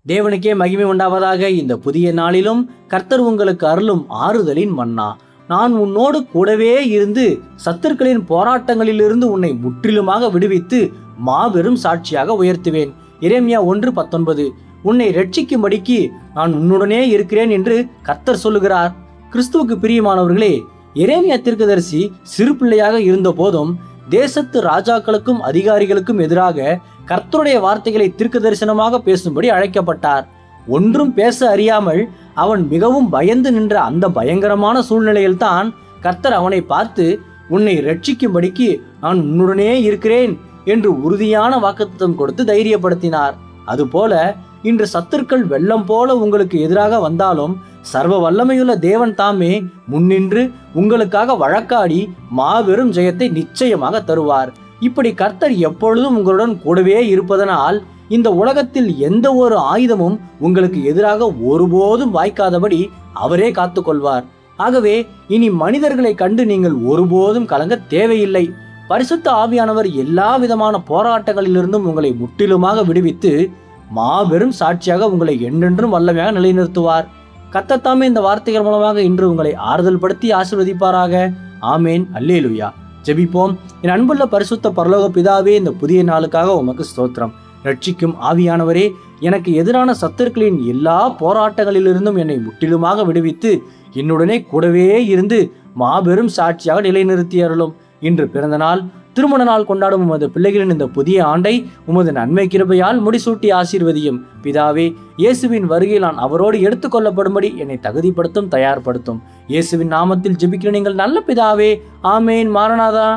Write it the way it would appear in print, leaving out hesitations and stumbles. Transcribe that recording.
தேவனுக்கே மகிமை உண்டாவதாக. இந்த புதிய நாளிலும் கர்த்தர் உங்களுக்கு அருளும் ஆறுதலின் மன்னா. நான் உன்னோடு கூடவே இருந்து சத்துருக்களின் போராட்டங்களிலிருந்து உன்னை முற்றிலுமாக விடுவித்து மாபெரும் சாட்சியாக உயர்த்துவேன். எரேமியா 1:19. உன்னை ரட்சிக்கும்படிக்கு நான் உன்னுடனே இருக்கிறேன் என்று கர்த்தர் சொல்லுகிறார். கிறிஸ்துவுக்கு பிரியமானவர்களே, எரேமியா தீர்க்கதரிசி சிறு பிள்ளையாக இருந்த போதும் தேசத்து ராஜாக்களுக்கும் அதிகாரிகளுக்கும் எதிராக கர்த்தருடைய வார்த்தைகளை தீர்க்க தரிசனமாக பேசும்படி அழைக்கப்பட்டார். ஒன்றும் பேச அறியாமல் அவன் மிகவும் பயந்து நின்ற அந்த பயங்கரமான சூழ்நிலையில்தான் கர்த்தர் அவனை பார்த்து, உன்னை ரட்சிக்கும்படிக்கு நான் உன்னுடனே இருக்கிறேன் என்று உறுதியான வாக்குத்தத்தம் கொடுத்து தைரியப்படுத்தினார். அதுபோல இன்று சத்துருக்கள் வெள்ளம் போல உங்களுக்கு எதிராக வந்தாலும் சர்வ வல்லமையுள்ள தேவன் தாமே முன்னின்று உங்களுக்காக வழக்காடி மாபெரும் ஜெயத்தை நிச்சயமாக தருவார். இப்படி கர்த்தர் எப்பொழுதும் உங்களுடன் கூடவே இருப்பதனால் இந்த உலகத்தில் எந்த ஒரு ஆயுதமும் உங்களுக்கு எதிராக ஒருபோதும் வாய்க்காதபடி அவரே காத்து கொள்வார். ஆகவே இனி மனிதர்களை கண்டு நீங்கள் ஒருபோதும் கலங்க தேவையில்லை. பரிசுத்த ஆவியானவர் எல்லா விதமான போராட்டங்களிலிருந்தும் உங்களை முற்றிலுமாக விடுவித்து மாபெரும் சாட்சியாக உங்களை என்றென்றும் வல்லமையாக நிலைநிறுத்துவார். கர்த்தர் இந்த வார்த்தைகள் மூலமாக இன்று உங்களை ஆறுதல் படுத்தி ஆசீர்வதிப்பாராக. ஆமேன். அல்லேலூயா. ஜெபிப்போம். என் அன்புள்ள பரிசுத்த பரலோக பிதாவே, இந்த புதிய நாளுக்காக உமக்கு ஸ்தோத்திரம். ரட்சிக்கும் ஆவியானவரே, எனக்கு எதிரான சத்துருக்களின் எல்லா போராட்டங்களிலிருந்தும் என்னை முற்றிலுமாக விடுவித்து என்னுடனே கூடவே இருந்து மாபெரும் சாட்சியாக நிலைநிறுத்தி அருளும். இன்று பிறந்த நாள், திருமண நாள் கொண்டாடும் உமது பிள்ளைகளின் இந்த புதிய ஆண்டை உமது நன்மை கிருபையால் முடிசூட்டி ஆசீர்வதியும். பிதாவே, இயேசுவின் வருகையில் நான் அவரோடு எடுத்துக்கொள்ளப்படும்படி என்னை தகுதிப்படுத்தும், தயார்படுத்தும். இயேசுவின் நாமத்தில் ஜெபிக்கிற நீங்கள் நல்ல பிதாவே. ஆமேன். மாரநாதா.